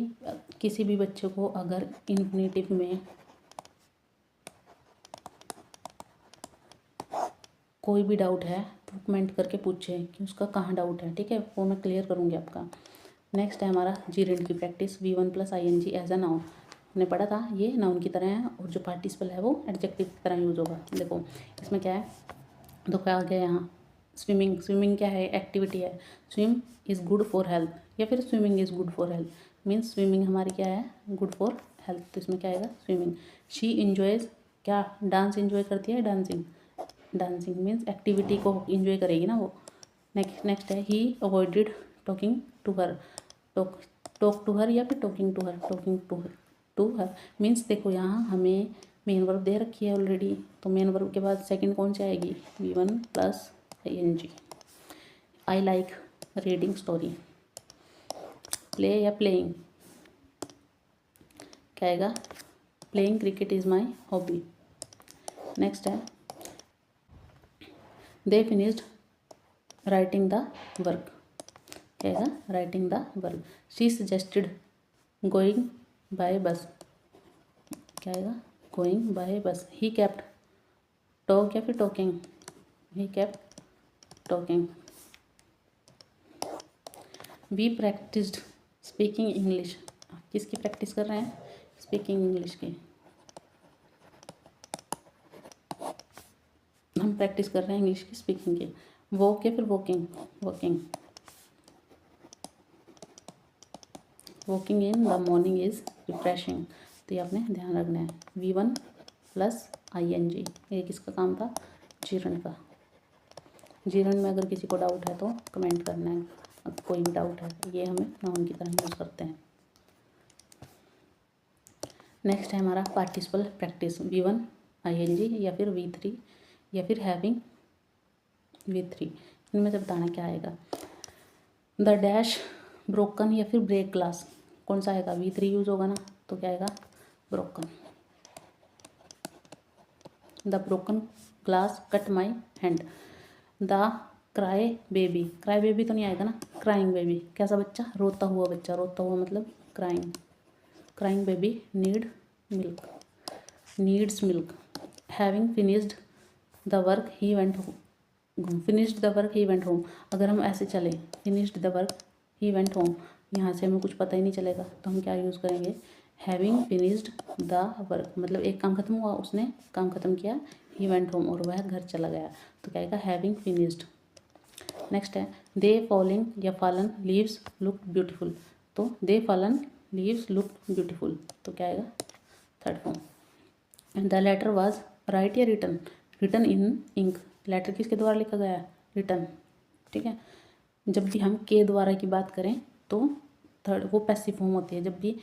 किसी भी बच्चे को अगर इन्फिनिटिव में कोई भी डाउट है तो कमेंट करके पूछे कि उसका कहाँ डाउट है, ठीक है, वो मैं क्लियर करूँगी आपका। नेक्स्ट है हमारा जीरेंड की practice. V1 + ing as a noun, हमने पढ़ा था, ये नाउन की तरह है, और जो पार्टिसिपल है वो एडजेक्टिव की तरह यूज़ होगा। देखो इसमें क्या है, तो क्या आ गया यहाँ, स्विमिंग। स्विमिंग क्या है, एक्टिविटी है। Swim is good for health, या फिर swimming is good for health, means swimming हमारी क्या है, गुड फॉर हेल्थ, तो इसमें क्या आएगा, स्विमिंग। शी इंजॉयज़, क्या डांस इंजॉय करती है, डांसिंग। डांसिंग मीन्स एक्टिविटी को इंजॉय करेगी ना वो। नेक्स्ट है he avoided talking to her. Talk to her या फिर talking to her, talking to her means देखो यहाँ हमें मेन वर्ब दे रखी है ऑलरेडी, तो मेन वर्ब के बाद सेकंड कौन सी आएगी, V1 + ing। I like reading story. Play या प्लेइंग, क्या आएगा, playing cricket is my hobby. Next है they finished writing the work, क्या आएगा, writing the work. She suggested going by bus, क्या आएगा, गोइंग बाय बस। ही केप्ट टॉक या फिर talking, he kept talking. We practiced speaking English. किसकी प्रैक्टिस कर रहे हैं, स्पीकिंग इंग्लिश की। हम प्रैक्टिस कर रहे हैं इंग्लिश की स्पीकिंग की। वॉक या फिर walking, walking. Walking in the morning is refreshing, तो ये आपने ध्यान रखना है। V1 + ing, ये किसका काम था, जीरण का। जीरण में अगर किसी को डाउट है तो कमेंट करना है, अगर कोई भी डाउट है, ये हमें नाउन की तरह यूज़ करते हैं। नेक्स्ट है हमारा पार्टिसिपल प्रैक्टिस। V1 ing या फिर V3 या फिर हैविंग V3, इनमें से बताना क्या आएगा। द डैश ब्रोकन या फिर ब्रेक ग्लास, कौन सा आएगा, V3 यूज़ होगा ना, तो क्या आएगा, broken. The broken glass cut my hand. The cry baby, cry baby तो नहीं आएगा ना, क्राइंग बेबी, कैसा बच्चा, रोता हुआ बच्चा, रोता हुआ मतलब crying. Crying baby need milk, needs milk. Having finished the work he went home, finished the work he went home. अगर हम ऐसे चले, finished the work he went home, यहाँ से हमें कुछ पता ही नहीं चलेगा, तो हम क्या यूज़ करेंगे, हैविंग फिनिश्ड द वर्क, मतलब एक काम खत्म हुआ, उसने काम खत्म किया, ही वेंट होम, और वह घर चला गया, तो क्या आएगा, हैविंग फिनिश्ड। नेक्स्ट है दे फॉलिंग या फॉलन लीव्स लुक ब्यूटीफुल, तो they fallen leaves look beautiful, तो क्या आएगा, third form. And the letter was write या written, written in ink. Letter किसके द्वारा लिखा गया है, रिटन, ठीक है। जब भी हम के द्वारा की बात करें तो थर्ड वो पैसिव फॉर्म होती है। जब भी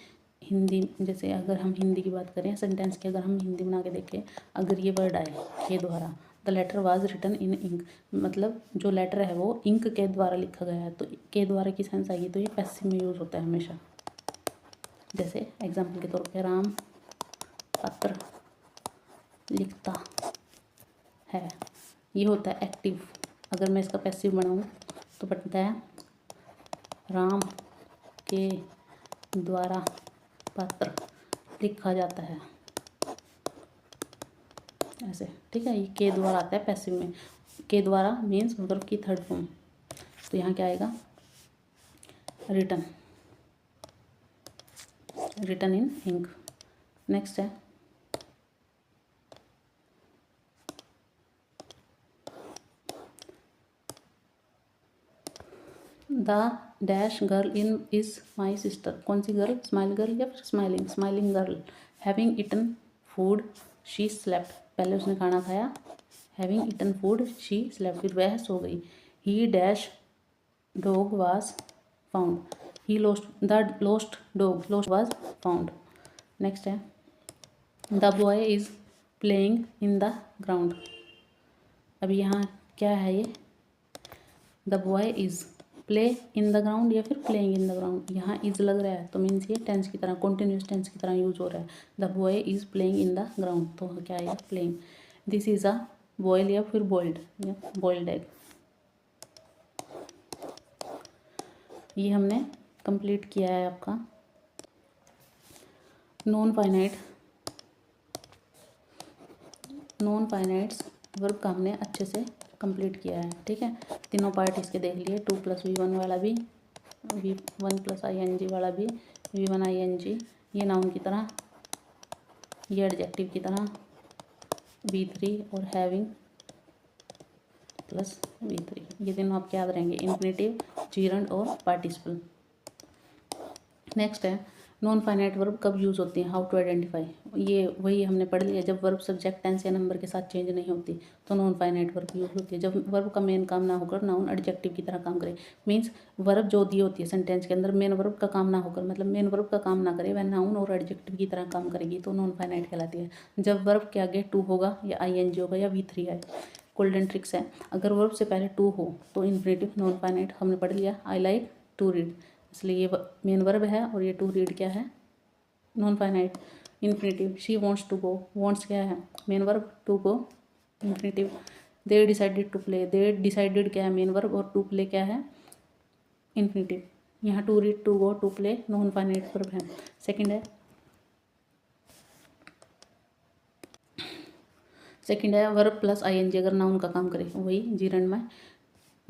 हिंदी, जैसे अगर हम हिंदी की बात करें सेंटेंस की, अगर हम हिंदी बना के देखें, अगर ये वर्ड आए के द्वारा, the letter was written in ink, मतलब जो लेटर है वो इंक के द्वारा लिखा गया है, तो के द्वारा की सेंस आएगी, तो ये पैसिव में यूज़ होता है हमेशा। जैसे एग्जाम्पल के तौर पे राम पत्र लिखता है, ये होता है एक्टिव। अगर मैं इसका पैसिव बनाऊँ तो बनता है राम के द्वारा पत्र लिखा जाता है, ऐसे, ठीक है। ये के द्वारा आता है पैसिव में, के द्वारा मीन्स वर्ब की थर्ड फॉर्म। तो यहाँ क्या आएगा, written, written in ink. Next है the dash girl in is my sister. कौन सी गर्ल, स्माइल गर्ल या फिर smiling, smiling girl. Having eaten food she slept, पहले उसने खाना खाया, having eaten food she slept, फिर वह सो गई। He dash dog was found, he lost, the lost dog lost was found. Next है the boy is playing in the ground. अभी यहाँ क्या है ये, the boy is play in the ground या फिर प्लेइंग इन द ग्राउंड। यहाँ इज लग रहा है तो मीन्स ये टेंस की तरह, कॉन्टिन्यूस टेंस की तरह यूज हो रहा है। The boy is playing in the ground, तो क्या आएगा, playing. This is a boil या फिर बॉइल्ड, या बॉइल्ड एग। ये हमने कंप्लीट किया है आपका नॉन फाइनाइट्स वर्ब का हमने अच्छे से कंप्लीट किया है। ठीक है, तीनों पार्ट इसके देख लिए, 2+V1 वाला भी, V1+ing वाला भी, V1ing, ये नाउन की तरह, ये एडजेक्टिव की तरह, V3 और हैविंग प्लस V3, ये तीनों आपके याद रहेंगे, इन्फिनेटिव, जीरंड और पार्टिसिपल। नेक्स्ट है नॉन फाइनाइट वर्ब कब यूज़ होती हैं, हाउ टू आइडेंटिफाई। ये वही हमने पढ़ लिया, जब वर्ब सब्जेक्ट टेंस या नंबर के साथ चेंज नहीं होती तो नॉन फाइनाइट वर्ब यूज़ होती है। जब वर्ब का मेन काम ना होकर नाउन एडजेक्टिव की तरह काम करे, मीन्स वर्ब जो दी होती है सेंटेंस के अंदर मेन वर्ब का काम ना होकर, मतलब मेन वर्ब का काम ना करे, वह नाउन और एडजेक्टिव की तरह काम करेगी तो नॉन फाइनाइट कहलाती है। जब वर्ब के आगे टू होगा या ING होगा या V3 है। गोल्डन ट्रिक्स है, अगर वर्ब से पहले टू हो तो इन्फिनेटिव नॉन फाइनाइट, हमने पढ़ लिया। आई लाइक टू रीड, इसलिए ये मेन वर्ब है और ये टू रीड क्या है, non finite, infinitive. She wants to go, wants क्या है, main verb, to go infinitive. They decided to play, they decided क्या है, मेन वर्ब, और टू प्ले क्या है, इन्फिनेटिव। यहाँ to read, to go, to play non finite verb है। सेकंड है वर्ब प्लस ING अगर नाउन का काम करे, वही जीरंड में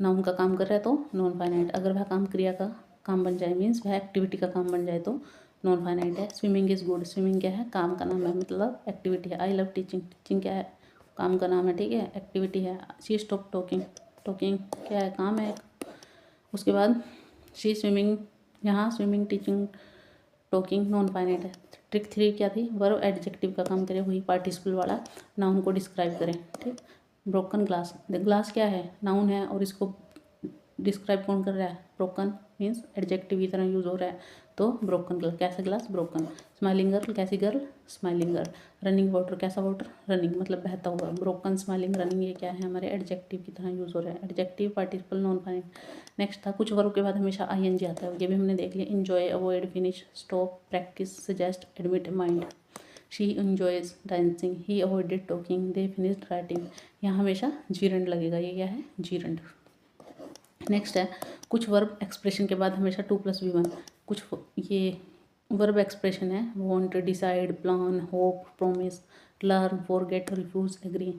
नाउन का काम कर रहा है तो नॉन फाइनाइट। अगर वह काम क्रिया का काम बन जाए, मीन्स वह एक्टिविटी का काम बन जाए तो नॉन फाइनाइट है। स्विमिंग इज़ गुड, स्विमिंग क्या है, काम का नाम है, मतलब एक्टिविटी है। आई लव टीचिंग, टीचिंग क्या है, काम का नाम है, ठीक है, एक्टिविटी है। शी स्टॉप टॉकिंग, टॉकिंग क्या है, काम है। उसके बाद शी स्विमिंग, यहाँ swimming, teaching, talking non finite है। ट्रिक 3 क्या थी, वर्ब एडजेक्टिव का काम करे, वही पार्टिसिपल वाला, नाउन को डिस्क्राइब करें। ठीक, ब्रोकन ग्लास, ग्लास क्या है, नाउन है और इसको डिस्क्राइब कौन कर रहा है, ब्रोकन, मीन्स एडजेक्टिव की तरह यूज हो रहा है तो ब्रोकन ग्लास, कैसा ग्लास, ब्रोकन। स्माइलिंग गर्ल, कैसी girl, smiling girl. Running water, कैसा वाटर, रनिंग, मतलब बहता हुआ। ब्रोकन, स्माइलिंग, रनिंग, ये क्या है, हमारे एडजेक्टिव की तरह यूज हो रहा है, adjective, participle, non finite. Next था कुछ वर्ब के बाद हमेशा ING आता है, ये भी हमने देख लिया। Enjoy, avoid, finish, stop, practice, suggest, admit, mind. She enjoys dancing, he avoided talking, they finished writing. यहाँ हमेशा जीरंड लगेगा, ये क्या है, जीरंड। नेक्स्ट है कुछ वर्ब एक्सप्रेशन के बाद हमेशा 2+V1, कुछ ये वर्ब एक्सप्रेशन है, want, decide, plan, hope, promise, learn, forget, refuse, agree.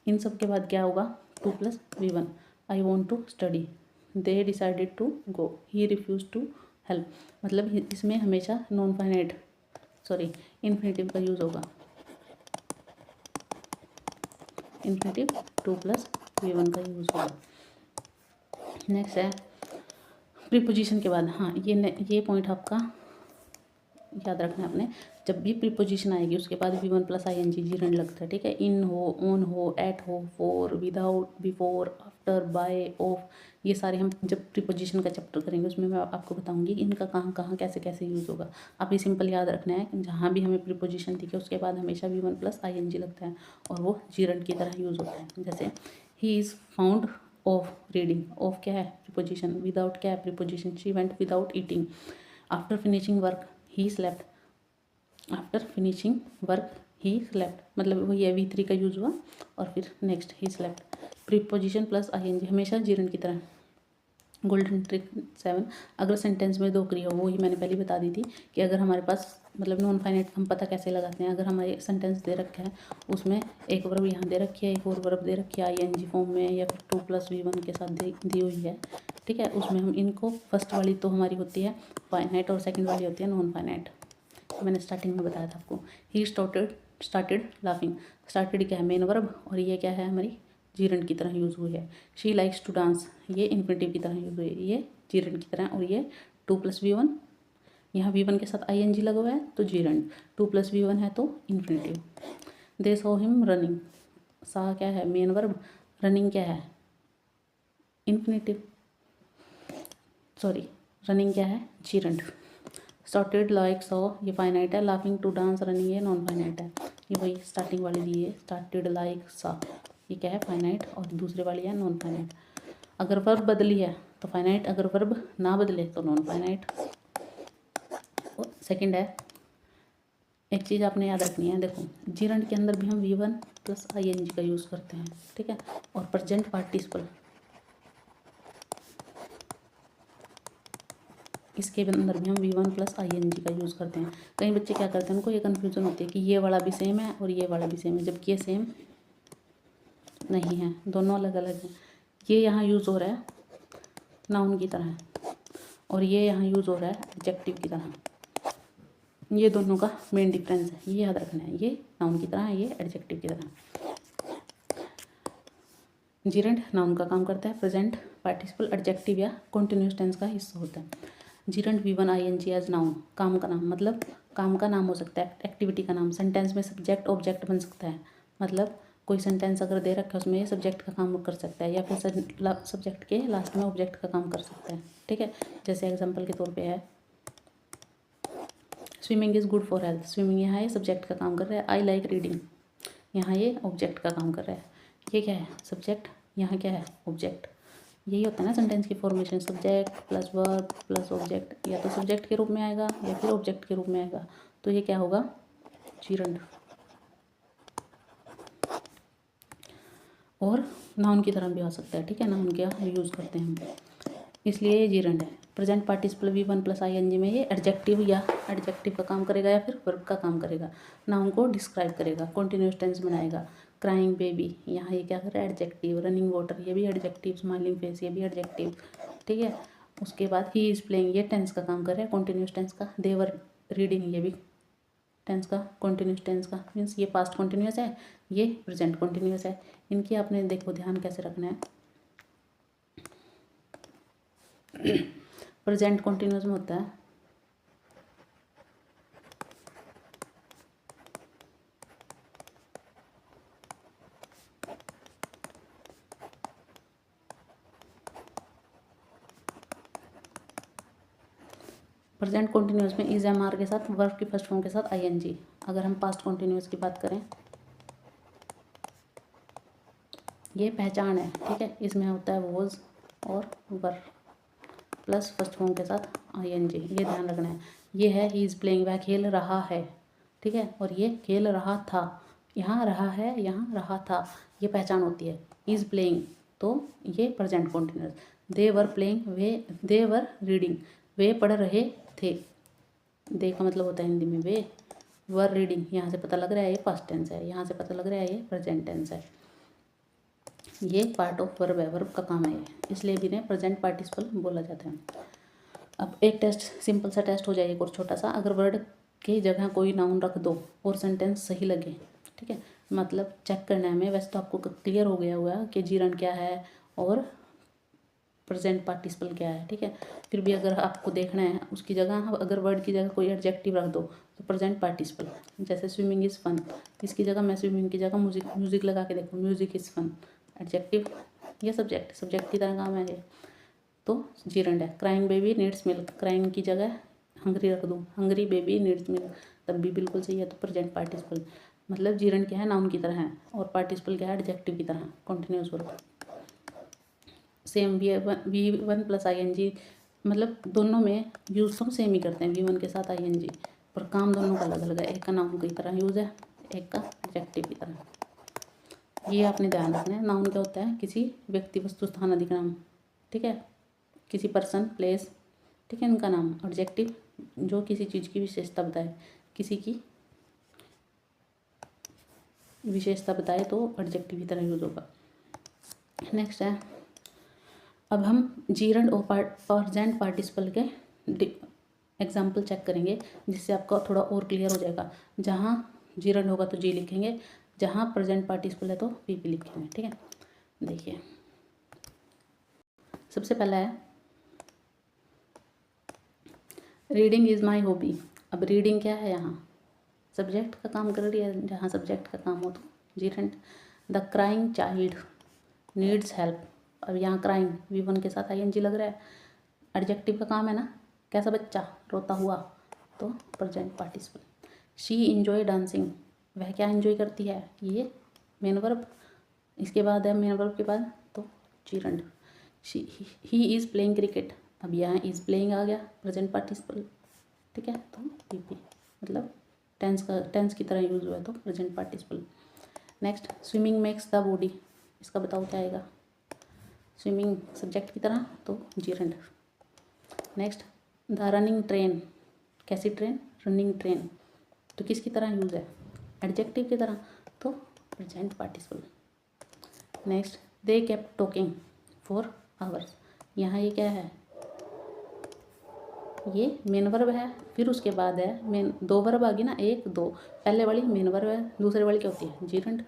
इन सब के बाद क्या होगा, 2+V1। I want to study, they decided to go, he refuse to help. मतलब इसमें हमेशा नॉन फाइनाइट, सॉरी, इन्फिनेटिव का यूज़ होगा, इन्फिनेटिव 2+V1 का यूज़ होगा। नेक्स्ट है प्रीपोजिशन के बाद, हाँ ये पॉइंट आपका याद रखना है आपने, जब भी प्रीपोजिशन आएगी उसके बाद V1+ING जीरंड लगता है। ठीक है, इन हो, ऑन हो, एट हो, for, without, before, after, by, of, ये सारे हम जब प्रीपोजिशन का चैप्टर करेंगे उसमें मैं आपको बताऊंगी इनका कहाँ कहाँ कैसे कैसे यूज़ होगा। आप ये सिंपल याद रखना है, जहाँ भी हमें प्रीपोजिशन दिखे उसके बाद हमेशा V1+ING लगता है और वो जीरंड की तरह यूज़ होता है। जैसे he is found of reading, of क्या है, प्रीपोजिशन, विदाउट क्या है, preposition. She went without eating, after finishing work he slept, after finishing work he slept, मतलब वही है, V3 का यूज़ हुआ और फिर next he slept. Preposition plus ING हमेशा जीरंड की तरह। गोल्डन ट्रिक 7, अगर सेंटेंस में दो क्रिया हो, वही मैंने पहले बता दी थी कि अगर हमारे पास मतलब नॉन फाइनाइट हम पता कैसे लगाते हैं, अगर हमारे सेंटेंस दे रखा है उसमें एक वर्ब यहाँ दे रखी है, एक और वर्ब दे रखी है ING फॉर्म में या फिर 2+V1 के साथ दी हुई है, ठीक है, उसमें हम इनको फर्स्ट वाली तो हमारी होती है फाइनाइट और सेकंड वाली होती है नॉन फाइनाइट। मैंने स्टार्टिंग में बताया था आपको। ही स्टार्टेड लाफिंग, स्टार्टेड क्या है मेन वर्ब और ये क्या है हमारी जीरंड की तरह यूज़ हुई है। शी लाइक्स टू डांस, ये इन्फिनेटिव की तरह यूज़ हुई है, ये जीरंड की तरह, और ये 2+V1, यहाँ V1 के साथ ING लगा हुआ है तो जीरंड, 2+V1 है तो infinitive. They saw him running, सा क्या है मेन वर्ब, रनिंग क्या है इन्फिनेटिव, सॉरी रनिंग क्या है जीरंड। स्टार्टेड लाइक सॉ ये फाइनाइट है, लाफिंग टू डांस रनिंग ये नॉन फाइनाइट है। ये वही स्टार्टिंग वाली दी है, स्टार्टेड लाइक सा, ये क्या है फाइनाइट और दूसरे वाली है नॉन फाइनाइट। अगर वर्ब बदली है तो फाइनाइट, अगर वर्ब ना बदले तो नॉन फाइनाइट। सेकंड है, एक चीज़ आपने याद रखनी है, देखो जीरंड के अंदर भी हम V1+ING का यूज़ करते हैं, ठीक है, और प्रेजेंट पार्टिसिपल इसके अंदर भी हम V1+ING का यूज़ करते हैं। कई बच्चे क्या करते हैं, उनको ये कन्फ्यूज़न होती है कि ये वाला भी सेम है और ये वाला भी सेम है, जबकि ये सेम नहीं है, दोनों अलग अलग हैं। ये यहाँ यूज़ हो रहा है नाउन की तरह और ये यहाँ यूज़ हो रहा है एडजेक्टिव की तरह। ये दोनों का मेन डिफरेंस है, ये याद रखना है, ये नाउन की तरह है, ये एडजेक्टिव की तरह। जीरंड नाउन का काम करता है, प्रेजेंट पार्टिसिपल एडजेक्टिव या कॉन्टिन्यूस टेंस का हिस्सा होता है। जीरंड V1ING एज नाउन, काम का नाम, मतलब काम का नाम हो सकता है, एक्टिविटी का नाम, सेंटेंस में सब्जेक्ट ऑब्जेक्ट बन सकता है, मतलब कोई सेंटेंस अगर दे रखा है उसमें ये सब्जेक्ट का काम कर सकता है या फिर सब्जेक्ट के लास्ट में ऑब्जेक्ट का काम कर सकता है, ठीक है। जैसे एग्जाम्पल के तौर पर है swimming is good for health, swimming यहाँ ये सब्जेक्ट का काम कर रहा है। आई लाइक रीडिंग, यहाँ ये ऑब्जेक्ट का काम कर रहा है। ये क्या है सब्जेक्ट, यहाँ क्या है ऑब्जेक्ट। यही होता है ना सेंटेंस की formation, subject plus verb plus object, या तो सब्जेक्ट के रूप में आएगा या फिर ऑब्जेक्ट के रूप में आएगा, तो ये क्या होगा जीरंड। और नाउन की तरह भी आ सकता है, ठीक है, नाउन क्या यूज़ करते हैं हम, इसलिए ये जीरंड है। प्रेजेंट पार्टिसिपल V1+ING में ये एडजेक्टिव या एडजेक्टिव का काम करेगा या फिर वर्ब का काम करेगा, नाउन को डिस्क्राइब करेगा, कॉन्टिन्यूस टेंस बनाएगा। क्राइंग बेबी, यहाँ ये क्या कर रहा है एडजेक्टिव। रनिंग वाटर, ये भी एडजेक्टिव। स्माइलिंग फेस, ये भी एडजेक्टिव, ठीक है। उसके बाद ही इज़ प्लेइंग, ये टेंस का काम कर रहा है, कॉन्टिन्यूस टेंस का। देवर रीडिंग, ये भी टेंस का, कॉन्टिन्यूस टेंस का, मीन्स ये पास्ट कॉन्टिन्यूस है, ये प्रेजेंट कॉन्टिन्यूस है। इनकी आपने देखो ध्यान कैसे रखना है। प्रेजेंट कॉन्टिन्यूस में होता है प्रेजेंट कॉन्टिन्यूस में इज MR के साथ वर्ब की फर्स्ट फॉर्म के साथ ING। अगर हम पास्ट कॉन्टिन्यूस की बात करें, ये पहचान है, ठीक है, इसमें होता है वॉज और वर प्लस फर्स्ट फॉर्म के साथ ING, ये ध्यान रखना है। ये है ही इज़ प्लेइंग, वह खेल रहा है, ठीक है, और ये खेल रहा था, यहाँ रहा है, यहाँ रहा था, ये पहचान होती है। इज़ प्लेइंग तो ये present continuous. They were playing, they were reading, वे पढ़ रहे थे। दे का मतलब होता है हिंदी में वे। वर रीडिंग, यहाँ से पता लग रहा है ये पास्ट टेंस है, यहाँ से पता लग रहा है ये प्रेजेंट टेंस है। ये पार्ट ऑफ वर्ब है, वर्ब का काम है ये, इसलिए भी इन्हें प्रेजेंट पार्टिसिपल बोला जाता है। अब एक टेस्ट, सिंपल सा टेस्ट हो जाए एक और छोटा सा। अगर वर्ड की जगह कोई नाउन रख दो और सेंटेंस सही लगे, ठीक है, मतलब चेक करना है हमें। वैसे तो आपको क्लियर हो गया हुआ कि जीरंड क्या है और प्रेजेंट पार्टिसिपल क्या है, ठीक है। फिर भी अगर आपको देखना है उसकी जगह, अगर वर्ड की जगह कोई एडजेक्टिव रख दो तो प्रेजेंट पार्टिसिपल, जैसे स्विमिंग इज़ फन, इसकी जगह मैं स्विमिंग की जगह म्यूजिक लगा के देखूँ, म्यूजिक इज़ फन, एडजेक्टिव या सब्जेक्ट की तरह काम है ये, तो जीरंड है। Crying baby needs milk, crying की जगह हंगरी रख दूँ, हंगरी बेबी नीड्स मिल्क, तब भी बिल्कुल सही है, तो प्रेजेंट पार्टिसिपल। मतलब जीरंड क्या है नाउन की तरह है और पार्टिसिपल क्या है एडजेक्टिव की तरह, कॉन्टिन्यूस वर्ब। सेम V1+ING, मतलब दोनों में यूज़ तो सेम ही करते हैं V1 के साथ ING, पर काम दोनों का अलग अलग है। एक का नाउन की तरह यूज़ है, एक का एडजेक्टिव की तरह। ये आपने ध्यान रखना है। नाउन क्या होता है, किसी व्यक्ति वस्तु स्थान अधिक नाम, ठीक है, किसी पर्सन प्लेस, ठीक है, इनका नाम। एडजेक्टिव जो किसी चीज़ की विशेषता बताए, किसी की विशेषता बताए तो एडजेक्टिव की तरह यूज होगा। नेक्स्ट है, अब हम जीरंड और प्रेजेंट पार्टिसिपल के एग्जाम्पल चेक करेंगे, जिससे आपका थोड़ा और क्लियर हो जाएगा। जहाँ जीरंड होगा तो जी लिखेंगे, जहाँ प्रेजेंट पार्टिसिपल है तो पीपी लिखेंगे। ठीक है, देखिए सबसे पहला है रीडिंग इज़ माई हॉबी। अब रीडिंग क्या है, यहाँ सब्जेक्ट का काम कर रही है, जहाँ सब्जेक्ट का काम हो तो gerund. The crying child needs help. अब यहाँ क्राइंग V1 के साथ ING लग रहा है, एडजेक्टिव का काम है ना, कैसा बच्चा, रोता हुआ, तो present participle. She enjoy dancing, वह क्या इंजॉय करती है, ये मेन वर्ब, इसके बाद है मेन वर्ब के बाद तो gerund. He is playing cricket, अब यहाँ इज़ प्लेइंग आ गया प्रेजेंट पार्टिसिपल। ठीक है, तो PP मतलब टेंस की तरह यूज हुआ है तो present participle. Next, swimming makes the body, इसका बताओ क्या आएगा, स्विमिंग सब्जेक्ट की तरह तो gerund. Next, the running train, कैसी ट्रेन, रनिंग ट्रेन, तो किसकी तरह यूज़ है, एडजेक्टिव की तरह तो present participle. Next, they kept talking for hours, यहाँ ये क्या है, ये मेन वर्ब है, फिर उसके बाद है मेन दो वर्ब आ गई ना, एक दो, पहले वाली मेन वर्ब है, दूसरे वाली क्या होती है, gerund.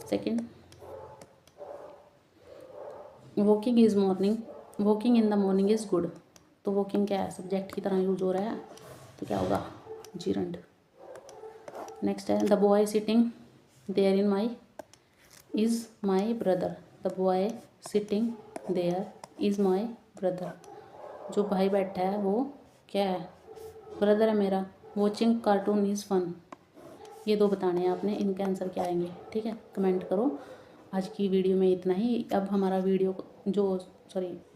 Second, walking is morning, walking in the morning is good, तो वॉकिंग क्या है, सब्जेक्ट की तरह यूज हो रहा है तो क्या होगा, जीरंड। नेक्स्ट है, the boy sitting there in my is my brother, the boy sitting there is my brother, जो भाई बैठा है वो क्या है, ब्रदर है मेरा। वॉचिंग कार्टून इज़ फन, ये दो बताने हैं आपने, इनके आंसर क्या आएंगे। ठीक है, कमेंट करो। आज की वीडियो में इतना ही। अब हमारा वीडियो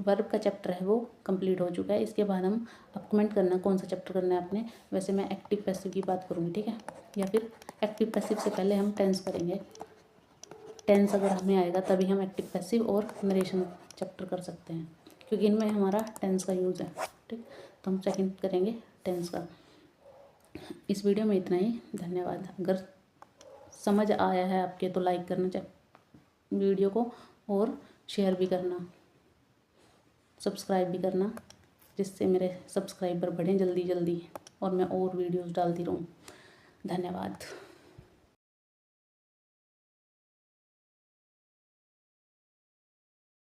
वर्ब का चैप्टर है वो कंप्लीट हो चुका है। इसके बाद हम अब कमेंट करना कौन सा चैप्टर करना है आपने। वैसे मैं एक्टिव पैसिव की बात करूँगी, ठीक है, या फिर एक्टिव पैसिव से पहले हम टेंस करेंगे। टेंस अगर हमें आएगा तभी हम एक्टिव पैसिव और नरेशन चैप्टर कर सकते हैं, क्योंकि इनमें हमारा टेंस का यूज़ है। ठीक, तो हम सेकंड करेंगे टेंस का। इस वीडियो में इतना ही, धन्यवाद। अगर समझ आया है आपके तो लाइक करना चाहिए वीडियो को, और शेयर भी करना, सब्सक्राइब भी करना, जिससे मेरे सब्सक्राइबर बढ़ें जल्दी जल्दी और मैं और वीडियोस डालती रहूँ। धन्यवाद।